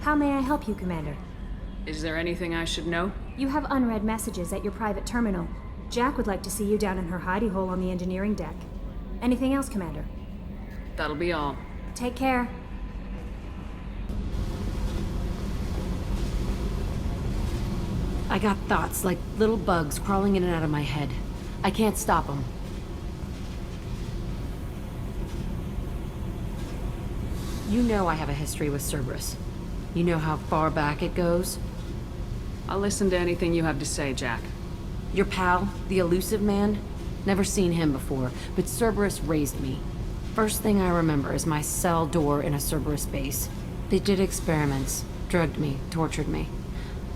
How may I help you, Commander? Is there anything I should know? You have unread messages at your private terminal. Jack would like to see you down in her hidey hole on the engineering deck. Anything else, Commander? That'll be all. Take care. I got thoughts like little bugs crawling in and out of my head. I can't stop them. You know I have a history with Cerberus. You know how far back it goes? I'll listen to anything you have to say, Jack. Your pal, the elusive man? Never seen him before, but Cerberus raised me. First thing I remember is my cell door in a Cerberus base. They did experiments, drugged me, tortured me.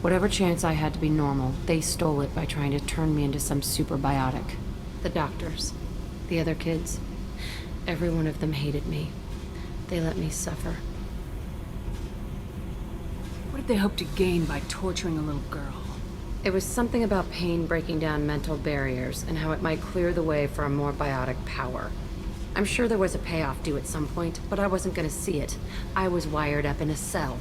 Whatever chance I had to be normal, they stole it by trying to turn me into some superbiotic. The doctors, the other kids, every one of them hated me. They let me suffer. What did they hope to gain by torturing a little girl? It was something about pain breaking down mental barriers and how it might clear the way for a more biotic power. I'm sure there was a payoff due at some point, but I wasn't gonna see it. I was wired up in a cell.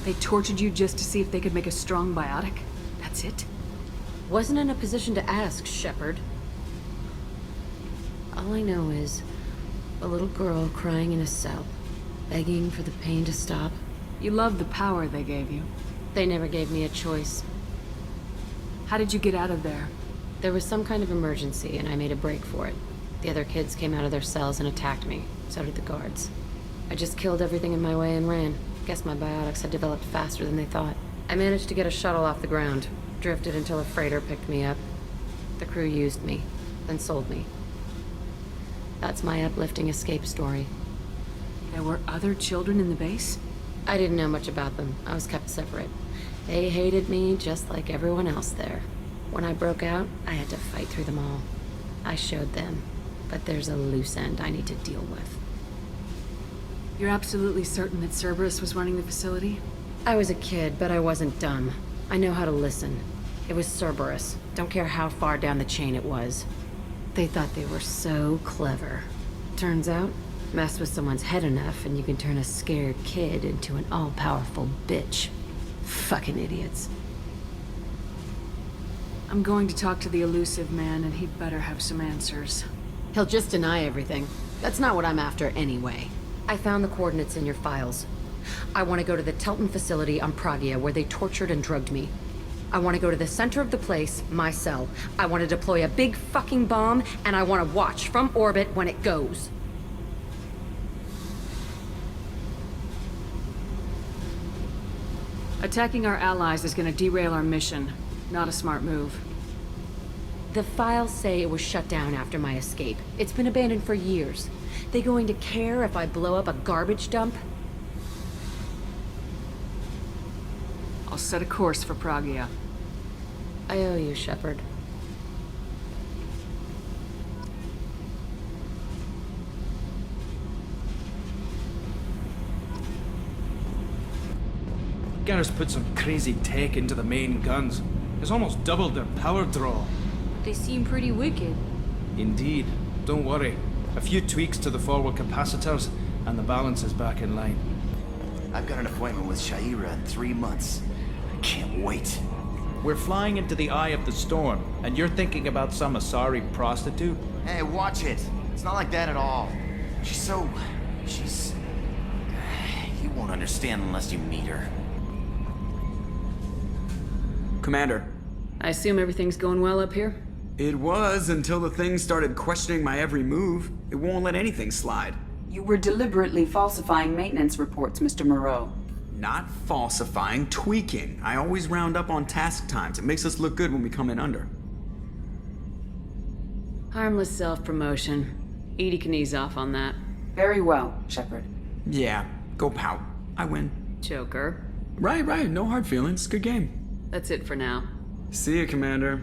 They tortured you just to see if they could make a strong biotic? That's it? Wasn't in a position to ask, Shepard. All I know is a little girl crying in a cell, begging for the pain to stop. You loved the power they gave you. They never gave me a choice. How did you get out of there? There was some kind of emergency, and I made a break for it. The other kids came out of their cells and attacked me. So did the guards. I just killed everything in my way and ran. Guess my biotics had developed faster than they thought. I managed to get a shuttle off the ground. Drifted until a freighter picked me up. The crew used me, then sold me. That's my uplifting escape story. There were other children in the base? I didn't know much about them. I was kept separate. They hated me just like everyone else there. When I broke out, I had to fight through them all. I showed them, but there's a loose end I need to deal with. You're absolutely certain that Cerberus was running the facility? I was a kid, but I wasn't dumb. I know how to listen. It was Cerberus. Don't care how far down the chain it was. They thought they were so clever. Turns out, mess with someone's head enough and you can turn a scared kid into an all-powerful bitch. Fucking idiots. I'm going to talk to the elusive man, and he'd better have some answers. He'll just deny everything. That's not what I'm after anyway. I found the coordinates in your files. I want to go to the Telton facility on Pragia where they tortured and drugged me. I want to go to the center of the place, my cell. I want to deploy a big fucking bomb, and I want to watch from orbit when it goes. Attacking our allies is going to derail our mission. Not a smart move. The files say it was shut down after my escape. It's been abandoned for years. They going to care if I blow up a garbage dump? I'll set a course for Pragia. I owe you, Shepard. Garrus put some crazy tech into the main guns. It's almost doubled their power draw. They seem pretty wicked. Indeed. Don't worry. A few tweaks to the forward capacitors, and the balance is back in line. I've got an appointment with Sheeda in 3 months. I can't wait. We're flying into the eye of the storm, and you're thinking about some Asari prostitute? Hey, watch it. It's not like that at all. She's... You won't understand unless you meet her. Commander. I assume everything's going well up here? It was until the thing started questioning my every move. It won't let anything slide. You were deliberately falsifying maintenance reports, Mr. Moreau. Not falsifying, tweaking. I always round up on task times. It makes us look good when we come in under. Harmless self-promotion. Edie can ease off on that. Very well, Shepard. Yeah, go pout. I win. Joker. Right. No hard feelings. Good game. That's it for now. See you, Commander.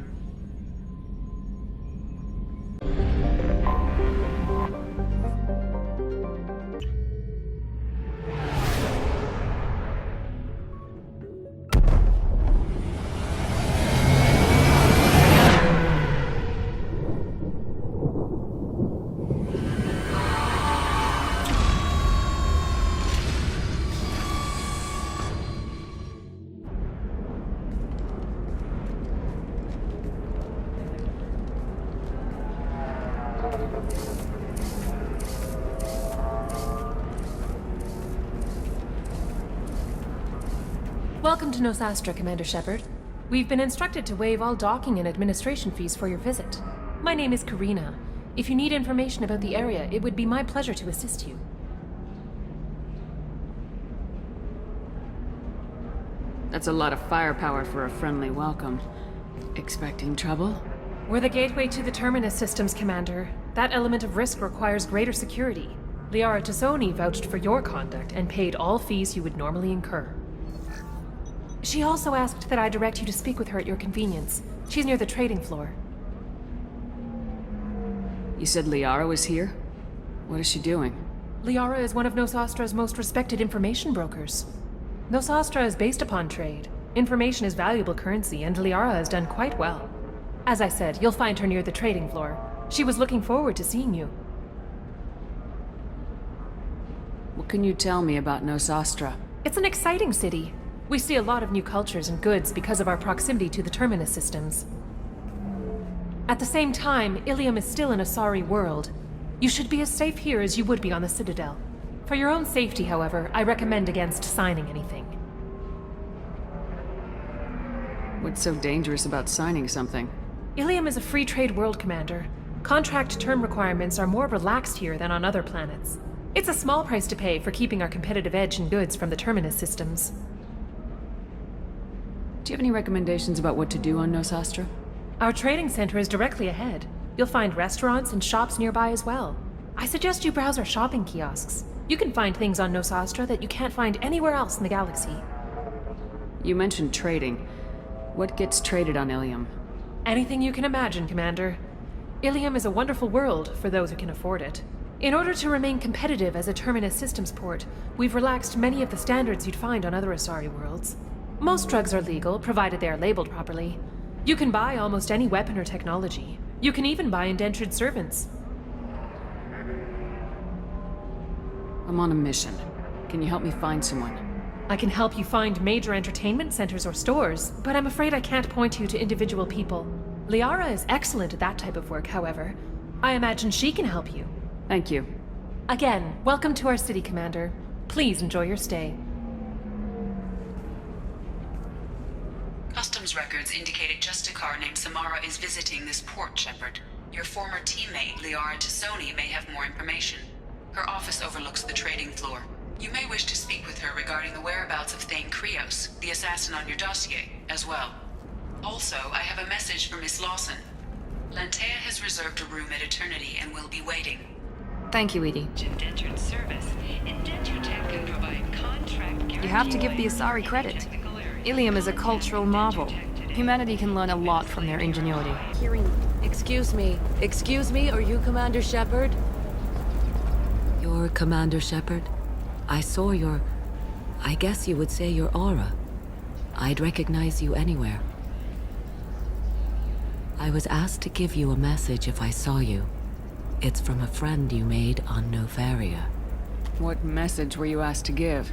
Welcome to Nosastra, Commander Shepard. We've been instructed to waive all docking and administration fees for your visit. My name is Karina. If you need information about the area, it would be my pleasure to assist you. That's a lot of firepower for a friendly welcome. Expecting trouble? We're the gateway to the Terminus systems, Commander. That element of risk requires greater security. Liara Tassoni vouched for your conduct and paid all fees you would normally incur. She also asked that I direct you to speak with her at your convenience. She's near the trading floor. You said Liara was here? What is she doing? Liara is one of Nosastra's most respected information brokers. Nosastra is based upon trade. Information is valuable currency, and Liara has done quite well. As I said, you'll find her near the trading floor. She was looking forward to seeing you. What can you tell me about Nosastra? It's an exciting city. We see a lot of new cultures and goods because of our proximity to the Terminus systems. At the same time, Illium is still an Asari world. You should be as safe here as you would be on the Citadel. For your own safety, however, I recommend against signing anything. What's so dangerous about signing something? Illium is a free trade world, Commander. Contract term requirements are more relaxed here than on other planets. It's a small price to pay for keeping our competitive edge in goods from the Terminus systems. Do you have any recommendations about what to do on Nosastra? Our trading center is directly ahead. You'll find restaurants and shops nearby as well. I suggest you browse our shopping kiosks. You can find things on Nosastra that you can't find anywhere else in the galaxy. You mentioned trading. What gets traded on Illium? Anything you can imagine, Commander. Illium is a wonderful world for those who can afford it. In order to remain competitive as a Terminus systems port, we've relaxed many of the standards you'd find on other Asari worlds. Most drugs are legal, provided they are labeled properly. You can buy almost any weapon or technology. You can even buy indentured servants. I'm on a mission. Can you help me find someone? I can help you find major entertainment centers or stores, but I'm afraid I can't point you to individual people. Liara is excellent at that type of work, however. I imagine she can help you. Thank you. Again, welcome to our city, Commander. Please enjoy your stay. Customs records indicated just a car named Samara is visiting this port, Shepard. Your former teammate, Liara Tassoni, may have more information. Her office overlooks the trading floor. You may wish to speak with her regarding the whereabouts of Thane Krios, the assassin on your dossier, as well. Also, I have a message for Miss Lawson. Lantea has reserved a room at Eternity and will be waiting. Thank you, Edie. Indentured service. Indentutech can provide contract. You have to give the Asari credit. Illium is a cultural marvel. Humanity can learn a lot from their ingenuity. Excuse me, are you Commander Shepard? You're Commander Shepard? I saw I guess you would say your aura. I'd recognize you anywhere. I was asked to give you a message if I saw you. It's from a friend you made on Novaria. What message were you asked to give?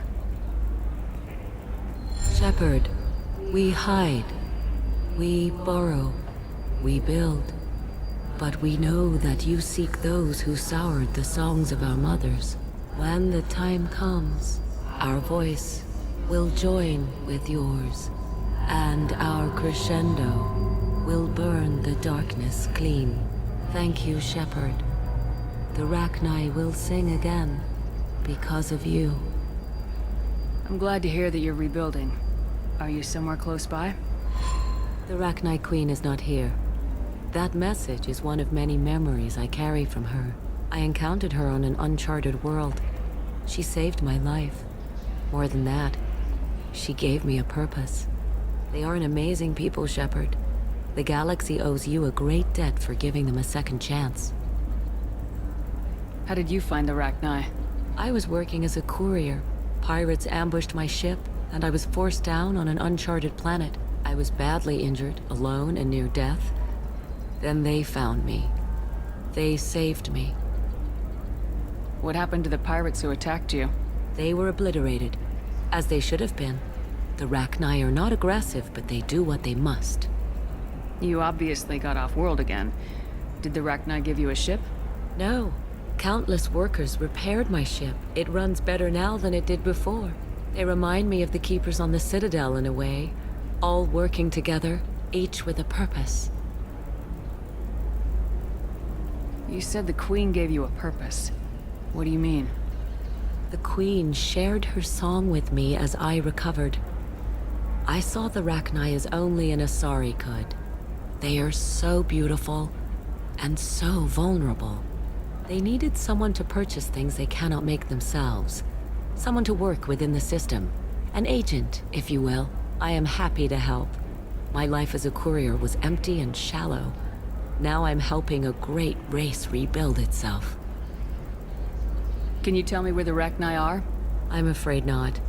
Shepard, we hide. We borrow. We build. But we know that you seek those who soured the songs of our mothers. When the time comes, our voice will join with yours, and our crescendo will burn the darkness clean. Thank you, Shepard. The Rachni will sing again because of you. I'm glad to hear that you're rebuilding. Are you somewhere close by? The Rachni Queen is not here. That message is one of many memories I carry from her. I encountered her on an uncharted world. She saved my life. More than that, she gave me a purpose. They are an amazing people, Shepard. The galaxy owes you a great debt for giving them a second chance. How did you find the Rachni? I was working as a courier. Pirates ambushed my ship, and I was forced down on an uncharted planet. I was badly injured, alone and near death. Then they found me. They saved me. What happened to the pirates who attacked you? They were obliterated, as they should have been. The Rachni are not aggressive, but they do what they must. You obviously got off-world again. Did the Rachni give you a ship? No. Countless workers repaired my ship. It runs better now than it did before. They remind me of the Keepers on the Citadel in a way, all working together, each with a purpose. You said the Queen gave you a purpose. What do you mean? The Queen shared her song with me as I recovered. I saw the Rachni as only an Asari could. They are so beautiful and so vulnerable. They needed someone to purchase things they cannot make themselves. Someone to work within the system. An agent, if you will. I am happy to help. My life as a courier was empty and shallow. Now I'm helping a great race rebuild itself. Can you tell me where the Rachni are? I'm afraid not.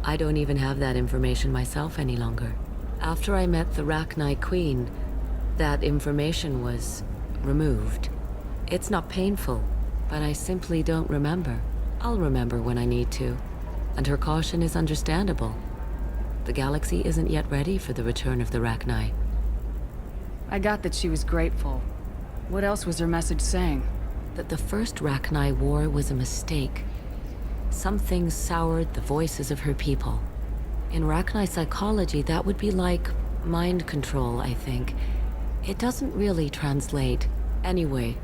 I don't even have that information myself any longer. After I met the Rachni Queen, that information was removed. It's not painful, but I simply don't remember. I'll remember when I need to, and her caution is understandable. The galaxy isn't yet ready for the return of the Rachni. I got that she was grateful. What else was her message saying? That the first Rachni war was a mistake. Something soured the voices of her people. In Rachni psychology, that would be like mind control, I think. It doesn't really translate. Anyway,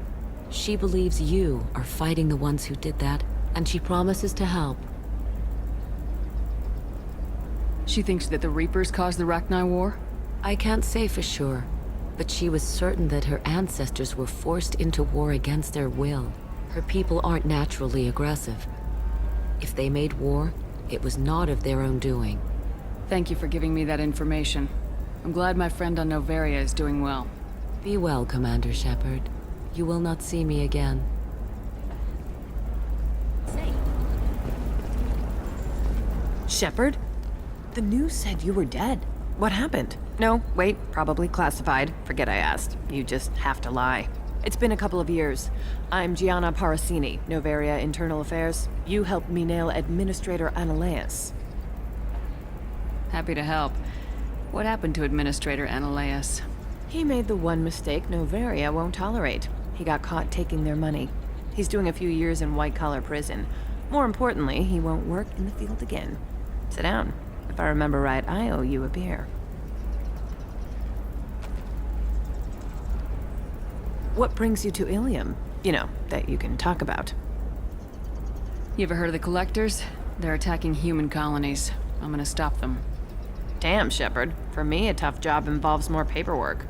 she believes you are fighting the ones who did that, and she promises to help. She thinks that the Reapers caused the Rachni War? I can't say for sure, but she was certain that her ancestors were forced into war against their will. Her people aren't naturally aggressive. If they made war, it was not of their own doing. Thank you for giving me that information. I'm glad my friend on Noveria is doing well. Be well, Commander Shepard. You will not see me again. Shepard? The news said you were dead. What happened? No, wait, probably classified. Forget I asked. You just have to lie. It's been a couple of years. I'm Gianna Parasini, Noveria Internal Affairs. You helped me nail Administrator Analeas. Happy to help. What happened to Administrator Analeas? He made the one mistake Noveria won't tolerate. He got caught taking their money. He's doing a few years in white-collar prison. More importantly, he won't work in the field again. Sit down. If I remember right, I owe you a beer. What brings you to Illium? You know, that you can talk about. You ever heard of the Collectors? They're attacking human colonies. I'm gonna stop them. Damn, Shepard. For me, a tough job involves more paperwork.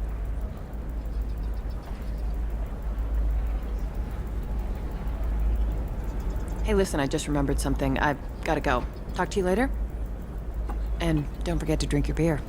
Hey, listen, I just remembered something. I've gotta go. Talk to you later? And don't forget to drink your beer.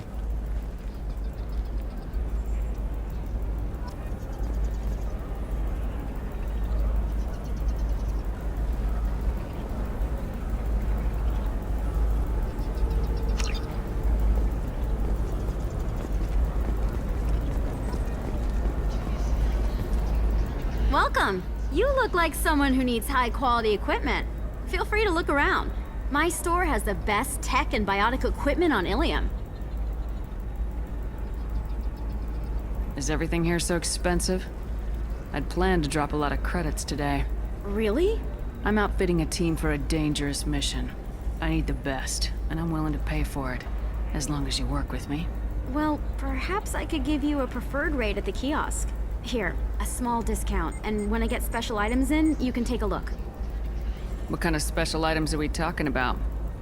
Welcome. You look like someone who needs high-quality equipment. Feel free to look around. My store has the best tech and biotic equipment on Illium. Is everything here so expensive? I'd planned to drop a lot of credits today. Really? I'm outfitting a team for a dangerous mission. I need the best, and I'm willing to pay for it, as long as you work with me. Well, perhaps I could give you a preferred rate at the kiosk. Here, a small discount, and when I get special items in, you can take a look. What kind of special items are we talking about?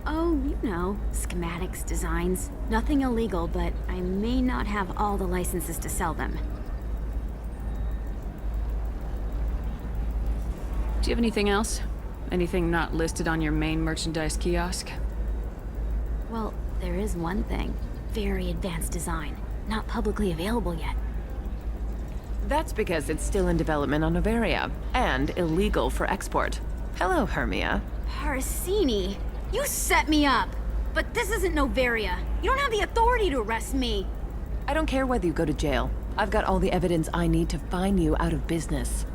Oh, you know, schematics, designs. Nothing illegal, but I may not have all the licenses to sell them. Do you have anything else? Anything not listed on your main merchandise kiosk? Well, there is one thing. Very advanced design. Not publicly available yet. That's because it's still in development on Noveria, and illegal for export. Hello, Hermia. Parasini, you set me up! But this isn't Noveria. You don't have the authority to arrest me! I don't care whether you go to jail. I've got all the evidence I need to find you out of business.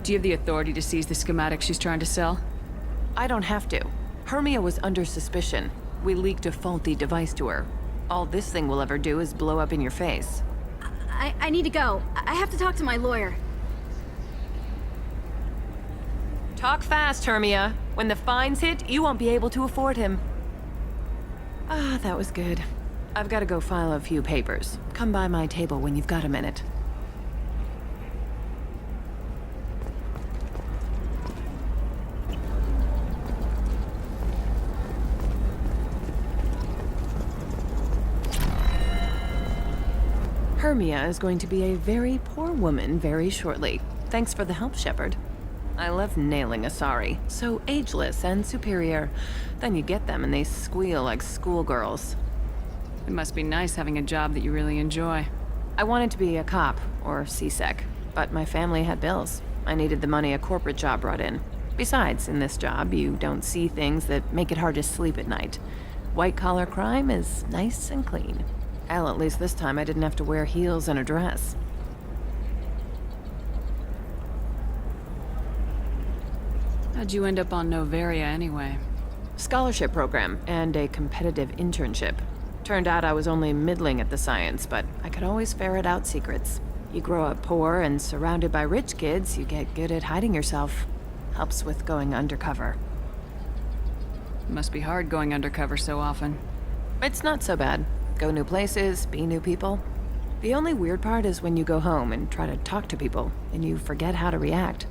Do you have the authority to seize the schematic she's trying to sell? I don't have to. Hermia was under suspicion. We leaked a faulty device to her. All this thing will ever do is blow up in your face. I need to go. I have to talk to my lawyer. Talk fast, Hermia. When the fines hit, you won't be able to afford him. Ah, that was good. I've got to go file a few papers. Come by my table when you've got a minute. Hermia is going to be a very poor woman very shortly. Thanks for the help, Shepard. I love nailing Asari. So ageless and superior. Then you get them and they squeal like schoolgirls. It must be nice having a job that you really enjoy. I wanted to be a cop, or CSEC, but my family had bills. I needed the money a corporate job brought in. Besides, in this job, you don't see things that make it hard to sleep at night. White-collar crime is nice and clean. Hell, at least this time I didn't have to wear heels and a dress. How'd you end up on Novaria anyway? Scholarship program and a competitive internship. Turned out I was only middling at the science, but I could always ferret out secrets. You grow up poor and surrounded by rich kids, you get good at hiding yourself. Helps with going undercover. Must be hard going undercover so often. It's not so bad. Go new places, be new people. The only weird part is when you go home and try to talk to people, and you forget how to react.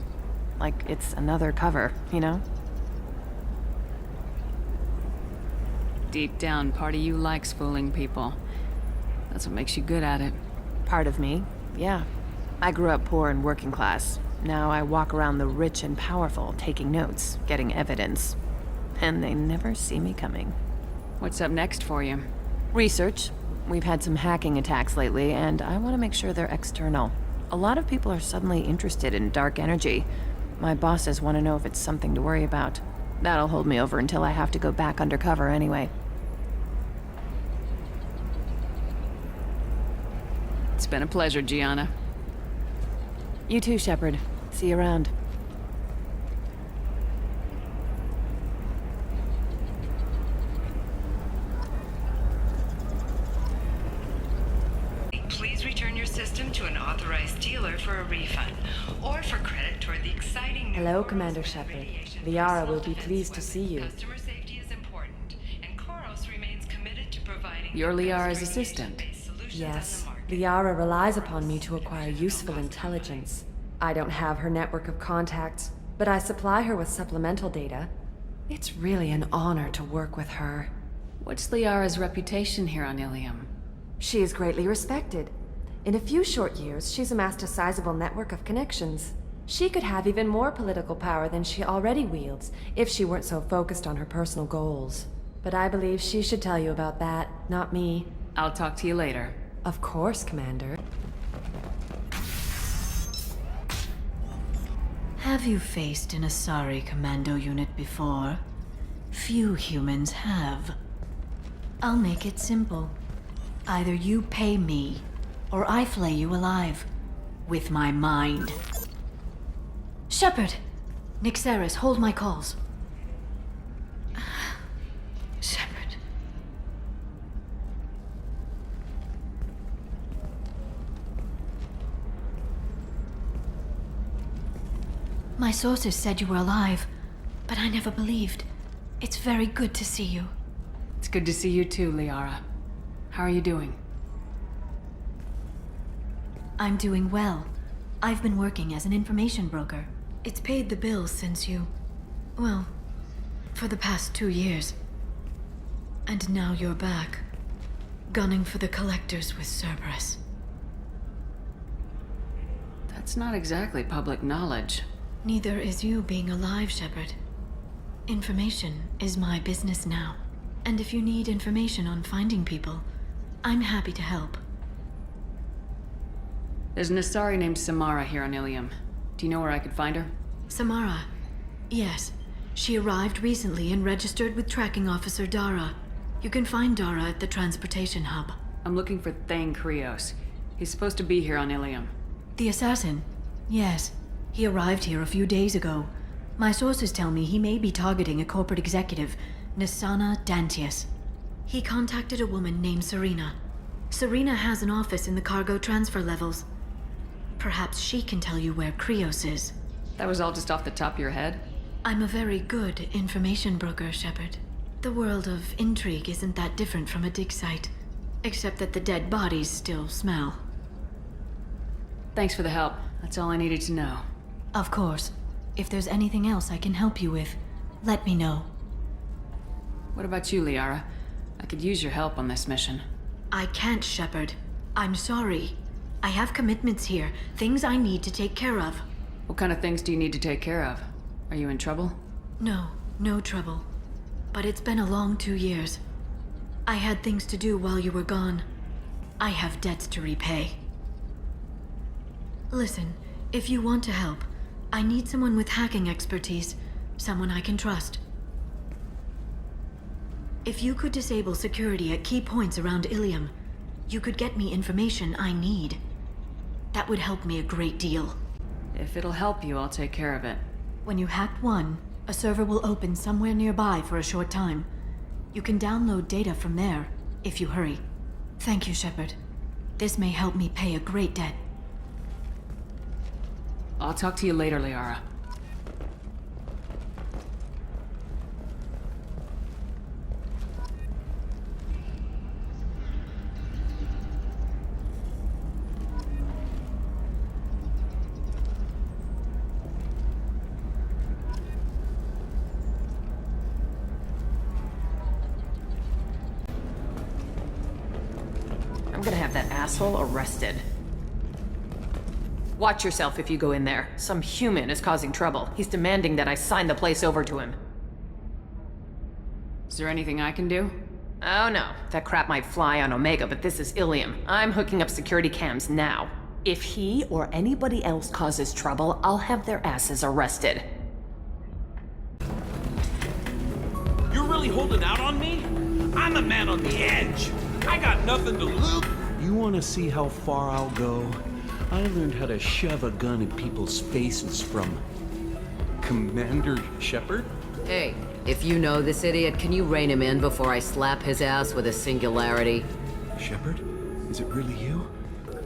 Like it's another cover, you know? Deep down, part of you likes fooling people. That's what makes you good at it. Part of me, yeah. I grew up poor and working class. Now I walk around the rich and powerful, taking notes, getting evidence. And they never see me coming. What's up next for you? Research. We've had some hacking attacks lately, and I want to make sure they're external. A lot of people are suddenly interested in dark energy. My bosses want to know if it's something to worry about. That'll hold me over until I have to go back undercover anyway. It's been a pleasure, Gianna. You too, Shepard. See you around. Please return your system to an authorized dealer for a refund, or for credit toward the exciting new Hello, Commander Shepard. Liara will be pleased to see you. Customer safety is important, and Koros remains committed to providing You're Liara's assistant. Yes. Liara relies upon me to acquire useful intelligence. I don't have her network of contacts, but I supply her with supplemental data. It's really an honor to work with her. What's Liara's reputation here on Illium? She is greatly respected. In a few short years, she's amassed a sizable network of connections. She could have even more political power than she already wields if she weren't so focused on her personal goals. But I believe she should tell you about that, not me. I'll talk to you later. Of course, Commander. Have you faced an Asari commando unit before? Few humans have. I'll make it simple. Either you pay me, or I flay you alive. With my mind. Shepard! Nixeris, hold my calls. Shepard. My sources said you were alive, but I never believed. It's very good to see you. It's good to see you too, Liara. How are you doing? I'm doing well. I've been working as an information broker. It's paid the bills since you... well, for the past 2 years. And now you're back, gunning for the Collectors with Cerberus. That's not exactly public knowledge. Neither is you being alive, Shepard. Information is my business now. And if you need information on finding people, I'm happy to help. There's an Asari named Samara here on Illium. Do you know where I could find her? Samara? Yes. She arrived recently and registered with Tracking Officer Dara. You can find Dara at the transportation hub. I'm looking for Thane Krios. He's supposed to be here on Illium. The assassin? Yes. He arrived here a few days ago. My sources tell me he may be targeting a corporate executive, Nisana Dantius. He contacted a woman named Serena. Serena has an office in the cargo transfer levels. Perhaps she can tell you where Krios is. That was all just off the top of your head? I'm a very good information broker, Shepard. The world of intrigue isn't that different from a dig site, except that the dead bodies still smell. Thanks for the help. That's all I needed to know. Of course. If there's anything else I can help you with, let me know. What about you, Liara? I could use your help on this mission. I can't, Shepard. I'm sorry. I have commitments here, things I need to take care of. What kind of things do you need to take care of? Are you in trouble? No trouble. But it's been a long 2 years. I had things to do while you were gone. I have debts to repay. Listen, if you want to help, I need someone with hacking expertise, someone I can trust. If you could disable security at key points around Illium, you could get me information I need. That would help me a great deal. If it'll help you, I'll take care of it. When you hack one, a server will open somewhere nearby for a short time. You can download data from there, if you hurry. Thank you, Shepard. This may help me pay a great debt. I'll talk to you later, Liara. I'm gonna have that asshole arrested. Watch yourself if you go in there. Some human is causing trouble. He's demanding that I sign the place over to him. Is there anything I can do? Oh no, that crap might fly on Omega, but this is Illium. I'm hooking up security cams now. If he or anybody else causes trouble, I'll have their asses arrested. You're really holding out on me? I'm a man on the edge. I got nothing to lose. You want to see how far I'll go? I learned how to shove a gun in people's faces from Commander Shepard. Hey, if you know this idiot, can you rein him in before I slap his ass with a singularity? Shepard? Is it really you?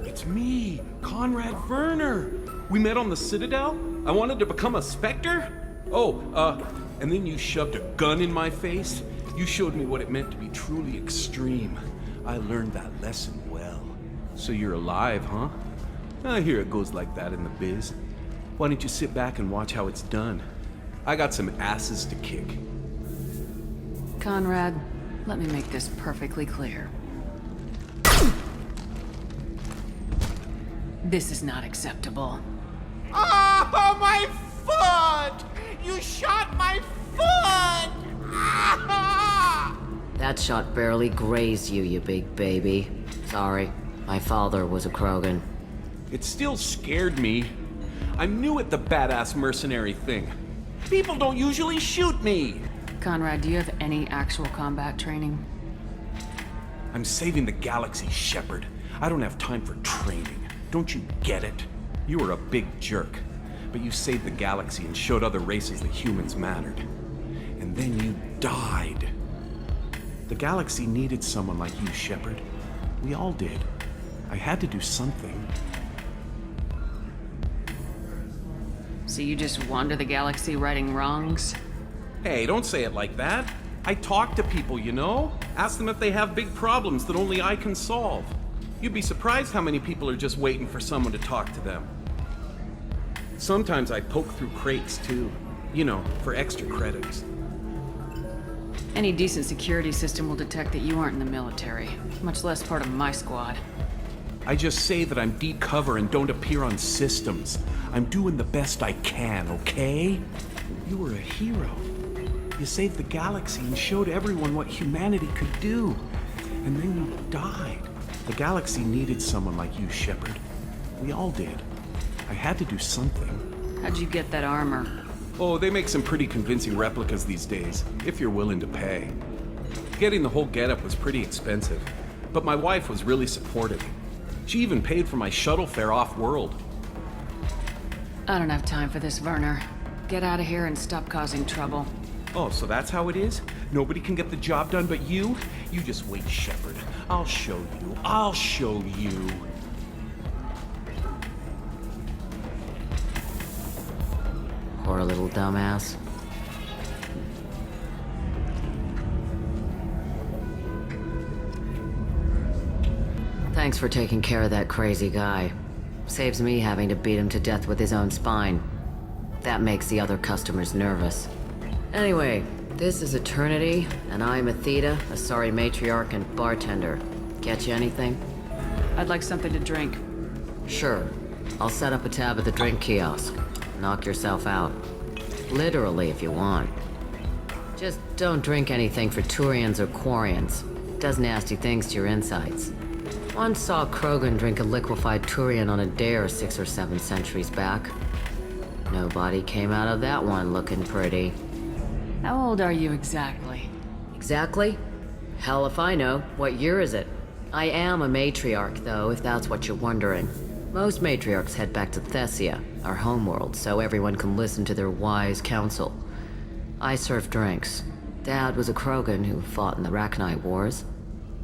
It's me, Conrad Werner. We met on the Citadel. I wanted to become a Spectre. And then you shoved a gun in my face. You showed me what it meant to be truly extreme. I learned that lesson well. So you're alive, huh? I hear it goes like that in the biz. Why don't you sit back and watch how it's done? I got some asses to kick. Conrad, let me make this perfectly clear. This is not acceptable. Oh, my foot! You shot my foot! Ah! That shot barely grazed you, you big baby. Sorry, my father was a Krogan. It still scared me. I'm new at the badass mercenary thing. People don't usually shoot me. Conrad, do you have any actual combat training? I'm saving the galaxy, Shepard. I don't have time for training. Don't you get it? You were a big jerk, but you saved the galaxy and showed other races that humans mattered. And then you died. The galaxy needed someone like you, Shepard. We all did. I had to do something. So you just wander the galaxy righting wrongs? Hey, don't say it like that. I talk to people, you know? Ask them if they have big problems that only I can solve. You'd be surprised how many people are just waiting for someone to talk to them. Sometimes I poke through crates, too. You know, for extra credits. Any decent security system will detect that you aren't in the military, much less part of my squad. I just say that I'm deep cover and don't appear on systems. I'm doing the best I can, okay? You were a hero. You saved the galaxy and showed everyone what humanity could do. And then you died. The galaxy needed someone like you, Shepard. We all did. I had to do something. How'd you get that armor? Oh, they make some pretty convincing replicas these days, if you're willing to pay. Getting the whole getup was pretty expensive, but my wife was really supportive. She even paid for my shuttle fare off-world. I don't have time for this, Werner. Get out of here and stop causing trouble. Oh, so that's how it is? Nobody can get the job done but you? You just wait, Shepard. I'll show you. I'll show you. Poor little dumbass. Thanks for taking care of that crazy guy. Saves me having to beat him to death with his own spine. That makes the other customers nervous. Anyway, this is Eternity, and I'm Athena, a sorry matriarch and bartender. Get you anything? I'd like something to drink. Sure. I'll set up a tab at the drink kiosk. Knock yourself out. Literally, if you want. Just don't drink anything for Turians or Quarians. Does nasty things to your insides. Once saw Krogan drink a liquefied Turian on a dare 6 or 7 centuries back. Nobody came out of that one looking pretty. How old are you exactly? Exactly? Hell if I know. What year is it? I am a matriarch, though, if that's what you're wondering. Most matriarchs head back to Thessia, our homeworld, so everyone can listen to their wise counsel. I serve drinks. Dad was a Krogan who fought in the Arrowny Wars.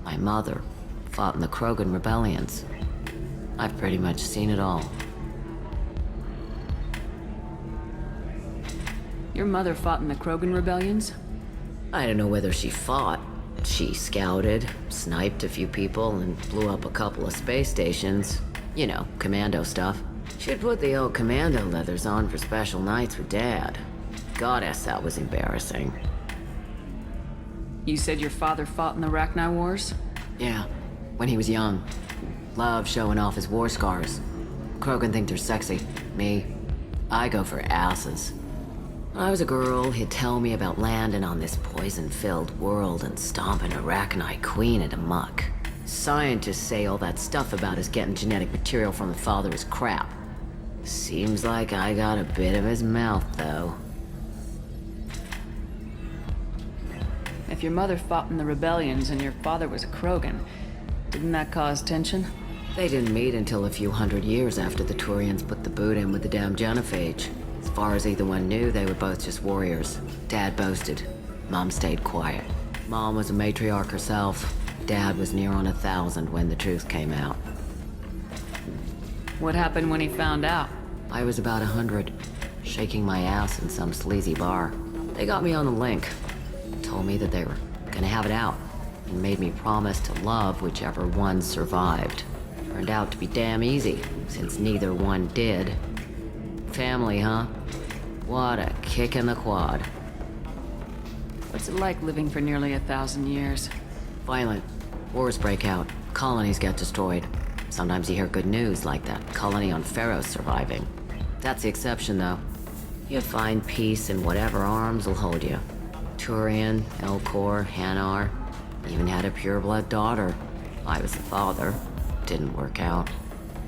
My mother fought in the Krogan rebellions. I've pretty much seen it all. Your mother fought in the Krogan rebellions? I don't know whether she fought. She scouted, sniped a few people, and blew up a couple of space stations. You know, commando stuff. She'd put the old commando leathers on for special nights with Dad. Goddess, that was embarrassing. You said your father fought in the Arrowny Wars? Yeah, when he was young. Loved showing off his war scars. Krogan think they're sexy. Me, I go for asses. When I was a girl, he'd tell me about landing on this poison-filled world and stomping a Arrowny queen into muck. Scientists say all that stuff about us getting genetic material from the father is crap. Seems like I got a bit of his mouth, though. If your mother fought in the rebellions and your father was a Krogan, didn't that cause tension? They didn't meet until a few hundred years after the Turians put the boot in with the damn genophage. As far as either one knew, they were both just warriors. Dad boasted. Mom stayed quiet. Mom was a matriarch herself. Dad was near on 1,000 when the truth came out. What happened when he found out? I was about 100, shaking my ass in some sleazy bar. They got me on the link. Told me that they were gonna have it out, and made me promise to love whichever one survived. Turned out to be damn easy, since neither one did. Family, huh? What a kick in the quad. What's it like living for nearly 1,000 years? Violent. Wars break out. Colonies get destroyed. Sometimes you hear good news, like that colony on Pharaoh surviving. That's the exception, though. You find peace in whatever arms will hold you. Turian, Elcor, Hanar. Even had a pureblood daughter. I was the father. Didn't work out.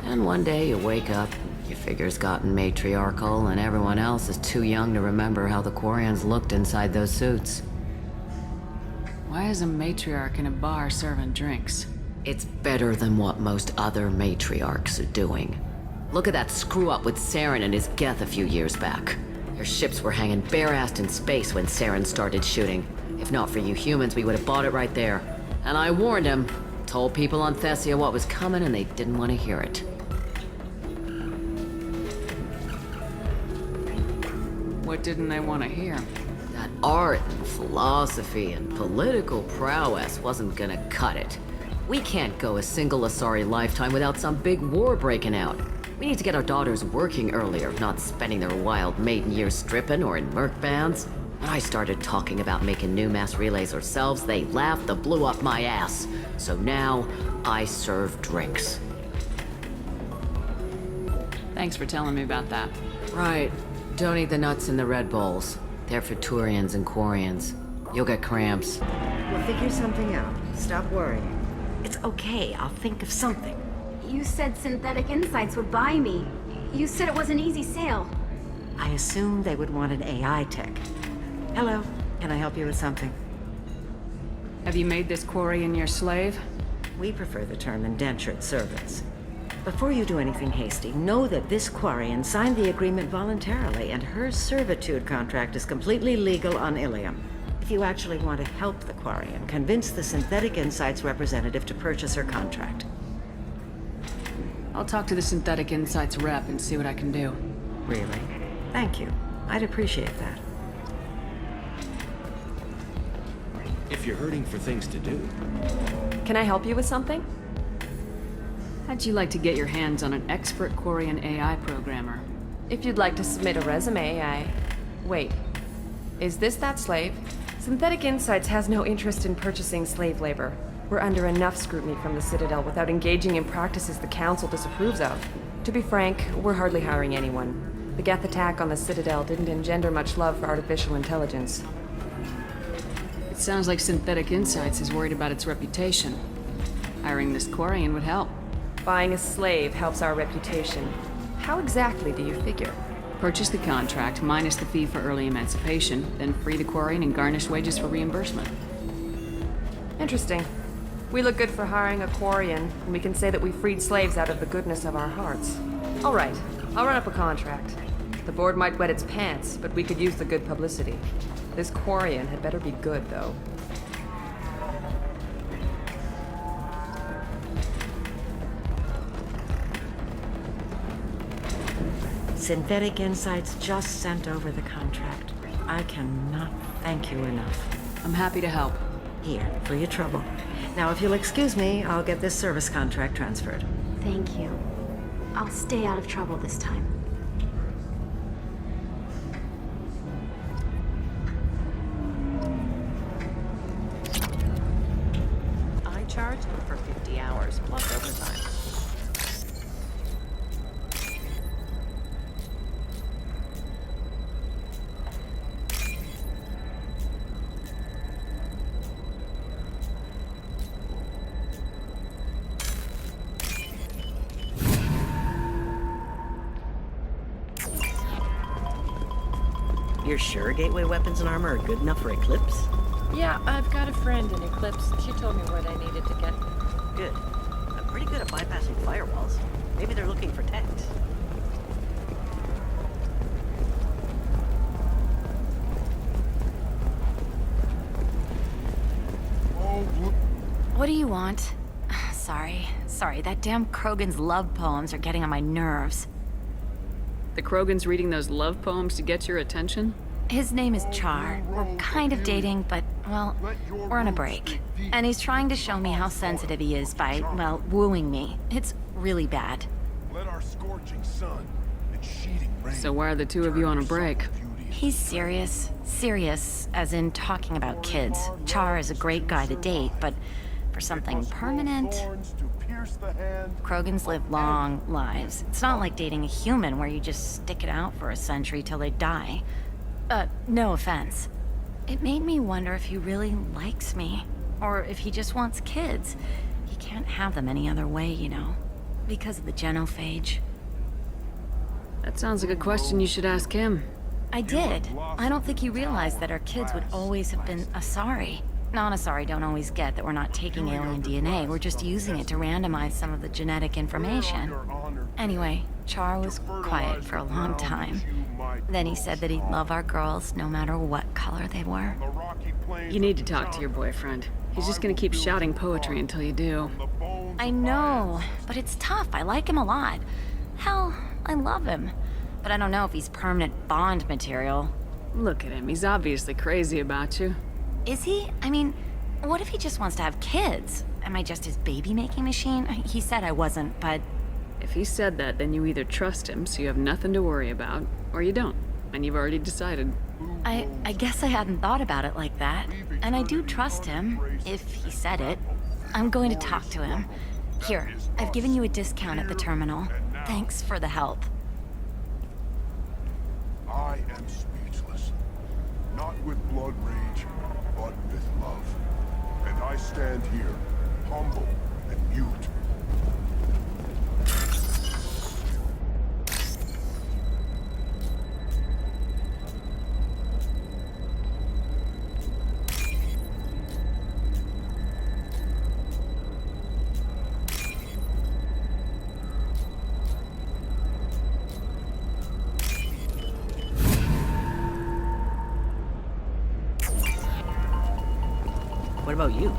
And one day you wake up, your figure's gotten matriarchal, and everyone else is too young to remember how the Quarians looked inside those suits. Why is a matriarch in a bar serving drinks? It's better than what most other matriarchs are doing. Look at that screw-up with Saren and his Geth a few years back. Their ships were hanging bare-assed in space when Saren started shooting. If not for you humans, we would have bought it right there. And I warned him. Told people on Thessia what was coming, and they didn't want to hear it. What didn't they want to hear? That art and philosophy and political prowess wasn't gonna cut it. We can't go a single Asari lifetime without some big war breaking out. We need to get our daughters working earlier, not spending their wild maiden years stripping or in merc bands. When I started talking about making new mass relays ourselves, they laughed the blue up my ass. So now, I serve drinks. Thanks for telling me about that. Right. Don't eat the nuts in the Red Bowls. They're for Turians and Quarians. You'll get cramps. We'll figure something out. Stop worrying. It's okay, I'll think of something. You said Synthetic Insights would buy me. You said it was an easy sale. I assumed they would want an AI tech. Hello, can I help you with something? Have you made this Quarian your slave? We prefer the term indentured servants. Before you do anything hasty, know that this Quarian signed the agreement voluntarily, and her servitude contract is completely legal on Illium. If you actually want to help the Quarian, convince the Synthetic Insights representative to purchase her contract. I'll talk to the Synthetic Insights rep and see what I can do. Really? Thank you. I'd appreciate that. If you're hurting for things to do. Can I help you with something? How'd you like to get your hands on an expert Quarian AI programmer? If you'd like to submit a resume, Wait. Is this that slave? Synthetic Insights has no interest in purchasing slave labor. We're under enough scrutiny from the Citadel without engaging in practices the Council disapproves of. To be frank, we're hardly hiring anyone. The Geth attack on the Citadel didn't engender much love for artificial intelligence. It sounds like Synthetic Insights is worried about its reputation. Hiring this Quarian would help. Buying a slave helps our reputation. How exactly do you figure? Purchase the contract, minus the fee for early emancipation, then free the Quarian and garnish wages for reimbursement. Interesting. We look good for hiring a Quarian, and we can say that we freed slaves out of the goodness of our hearts. All right, I'll run up a contract. The board might wet its pants, but we could use the good publicity. This Quarian had better be good, though. Synthetic Insights just sent over the contract. I cannot thank you enough. I'm happy to help. Here, for your trouble. Now, if you'll excuse me, I'll get this service contract transferred. Thank you. I'll stay out of trouble this time. I charge for 50 hours, plus overtime. You're sure gateway weapons and armor are good enough for Eclipse? Yeah, I've got a friend in Eclipse. She told me what I needed to get. Good. I'm pretty good at bypassing firewalls. Maybe they're looking for techs. What do you want? Sorry, that damn Krogan's love poems are getting on my nerves. The Krogan's reading those love poems to get your attention? His name is Char. We're kind of dating, but, well, we're on a break. And he's trying to show me how sensitive he is by, well, wooing me. It's really bad. Let our scorching sun and sheeting rain. So why are the two of you on a break? He's serious. Serious, as in talking about kids. Char is a great guy to date, but for something permanent... Krogans live long lives. It's not like dating a human where you just stick it out for a century till they die. No offense. It made me wonder if he really likes me. Or if he just wants kids. He can't have them any other way, you know. Because of the genophage. That sounds like a question you should ask him. I did. I don't think he realized that our kids would always have been Asari. Non-Asari don't always get that we're not taking alien DNA, we're just using it to randomize some of the genetic information. Anyway, Char was quiet for a long time. Then he said that he'd love our girls no matter what color they were. You need to talk to your boyfriend. He's just gonna keep shouting poetry until you do. I know, but it's tough. I like him a lot. Hell, I love him. But I don't know if he's permanent Bond material. Look at him, he's obviously crazy about you. Is he? I mean, what if he just wants to have kids? Am I just his baby-making machine? He said I wasn't, but... If he said that, then you either trust him, so you have nothing to worry about, or you don't, and you've already decided. I guess I hadn't thought about it like that. And I do trust him, if he said it. I'm going to talk to him. Here, I've given you a discount at the terminal. Thanks for the help. I am speechless. Not with blood rage, but with love. And I stand here, humble and mute. What about you?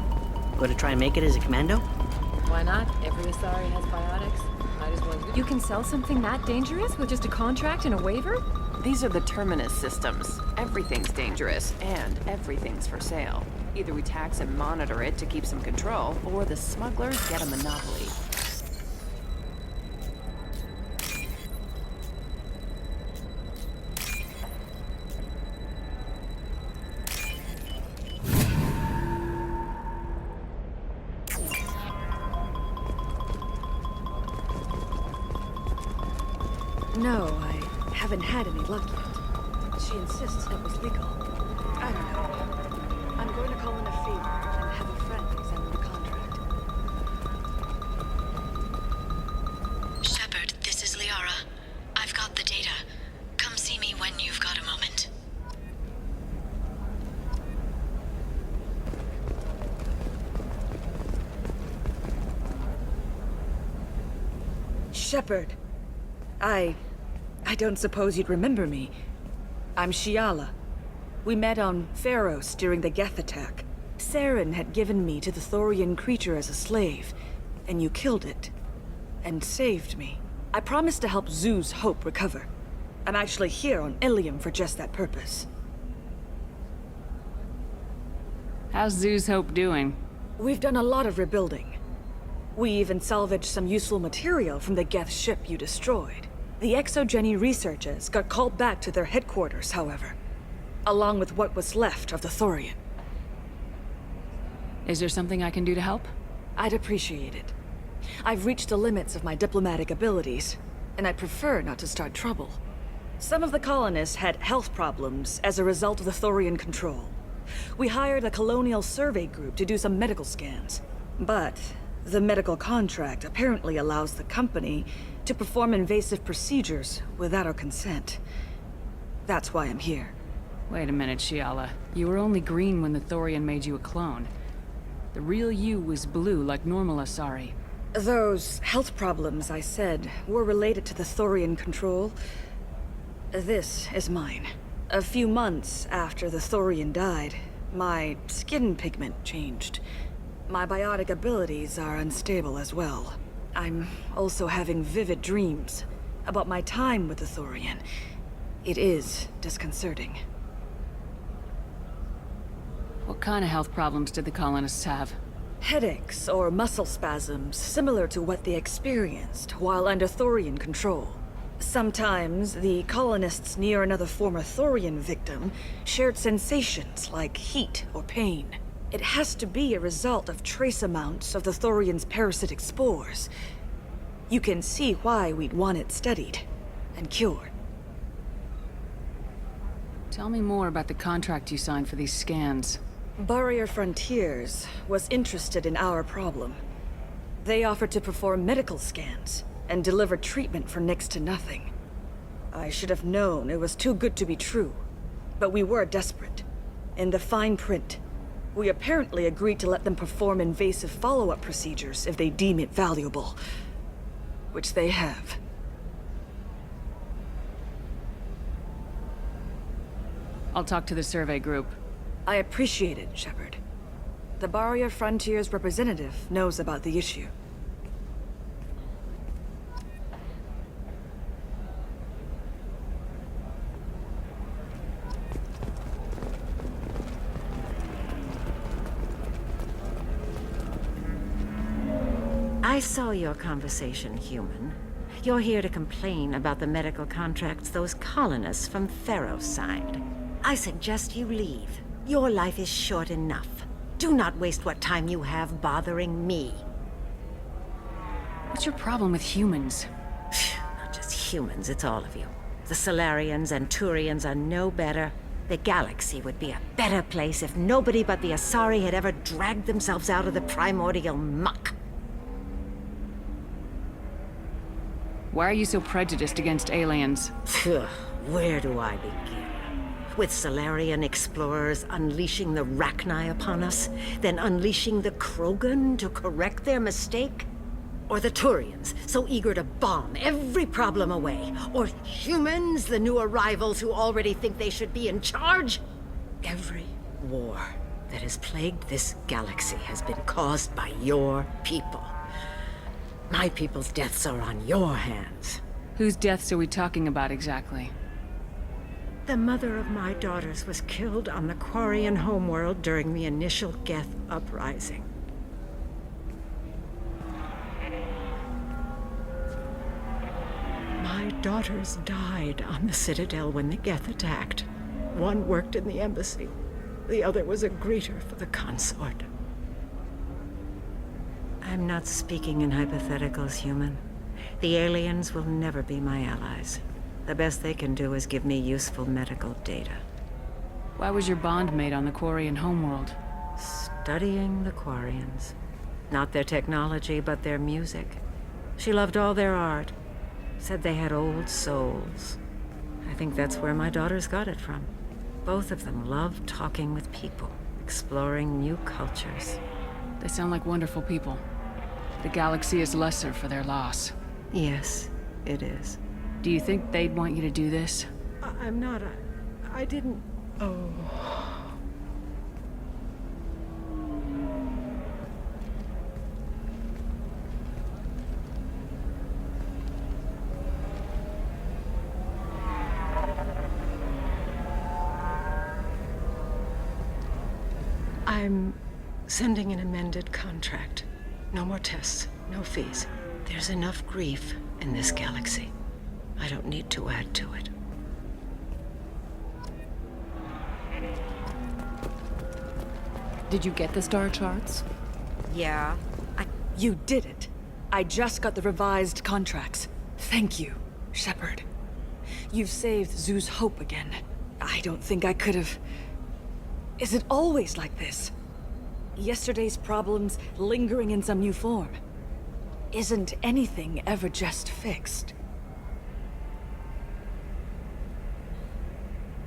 Going to try and make it as a commando? Why not? Every Asari has biotics. Might as well use. You can sell something that dangerous with just a contract and a waiver? These are the Terminus systems. Everything's dangerous, and everything's for sale. Either we tax and monitor it to keep some control, or the smugglers get a monopoly. haven't had any luck yet. She insists it was legal. I don't know. I'm going to call in a favor and have a friend examine the contract. Shepard, this is Liara. I've got the data. Come see me when you've got a moment. Shepard, I don't suppose you'd remember me. I'm Sheala. We met on Pharos during the Geth attack. Saren had given me to the Thorian creature as a slave, and you killed it. And saved me. I promised to help Zoo's Hope recover. I'm actually here on Illium for just that purpose. How's Zoo's Hope doing? We've done a lot of rebuilding. We even salvaged some useful material from the Geth ship you destroyed. The Exogeny researchers got called back to their headquarters, however, along with what was left of the Thorian. Is there something I can do to help? I'd appreciate it. I've reached the limits of my diplomatic abilities, and I prefer not to start trouble. Some of the colonists had health problems as a result of the Thorian control. We hired a colonial survey group to do some medical scans, but the medical contract apparently allows the company to perform invasive procedures without our consent. That's why I'm here. Wait a minute, Sheala. You were only green when the Thorian made you a clone. The real you was blue like normal Asari. Those health problems I said were related to the Thorian control. This is mine. A few months after the Thorian died, my skin pigment changed. My biotic abilities are unstable as well. I'm also having vivid dreams about my time with the Thorian. It is disconcerting. What kind of health problems did the colonists have? Headaches or muscle spasms similar to what they experienced while under Thorian control. Sometimes the colonists near another former Thorian victim shared sensations like heat or pain. It has to be a result of trace amounts of the Thorian's parasitic spores. You can see why we'd want it studied and cured. Tell me more about the contract you signed for these scans. Barrier Frontiers was interested in our problem. They offered to perform medical scans and deliver treatment for next to nothing. I should have known it was too good to be true, but we were desperate. In the fine print, we apparently agreed to let them perform invasive follow-up procedures if they deem it valuable. Which they have. I'll talk to the survey group. I appreciate it, Shepard. The Barrier Frontiers representative knows about the issue. I saw your conversation, human. You're here to complain about the medical contracts those colonists from Pharos signed. I suggest you leave. Your life is short enough. Do not waste what time you have bothering me. What's your problem with humans? Not just humans, it's all of you. The Solarians and Turians are no better. The galaxy would be a better place if nobody but the Asari had ever dragged themselves out of the primordial muck. Why are you so prejudiced against aliens? Where do I begin? With Solarian explorers unleashing the Rachni upon us, then unleashing the Krogan to correct their mistake? Or the Turians, so eager to bomb every problem away? Or humans, the new arrivals who already think they should be in charge? Every war that has plagued this galaxy has been caused by your people. My people's deaths are on your hands. Whose deaths are we talking about exactly? The mother of my daughters was killed on the Quarian homeworld during the initial Geth uprising. My daughters died on the Citadel when the Geth attacked. One worked in the embassy. The other was a greeter for the consort. I'm not speaking in hypotheticals, human. The aliens will never be my allies. The best they can do is give me useful medical data. Why was your bond made on the Quarian homeworld? Studying the Quarians. Not their technology, but their music. She loved all their art. Said they had old souls. I think that's where my daughters got it from. Both of them loved talking with people, exploring new cultures. They sound like wonderful people. The galaxy is lesser for their loss. Yes, it is. Do you think they'd want you to do this? I'm not. I didn't. Oh. I'm sending an amended contract. No more tests, no fees. There's enough grief in this galaxy. I don't need to add to it. Did you get the star charts? Yeah. You did it. I just got the revised contracts. Thank you, Shepard. You've saved Zoo's hope again. I don't think I could have... Is it always like this? Yesterday's problems lingering in some new form. Isn't anything ever just fixed?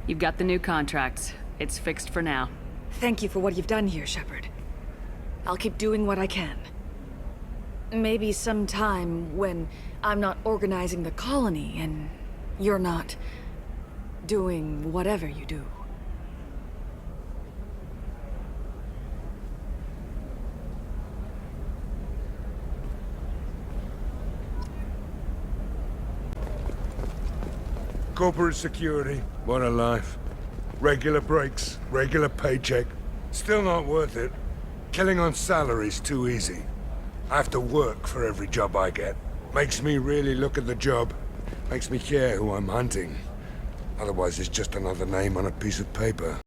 You've got the new contracts. It's fixed for now. Thank you for what you've done here, Shepard. I'll keep doing what I can. Maybe sometime when I'm not organizing the colony and you're not doing whatever you do. Corporate security, what a life. Regular breaks, regular paycheck. Still not worth it. Killing on salary's too easy. I have to work for every job I get. Makes me really look at the job. Makes me care who I'm hunting. Otherwise it's just another name on a piece of paper.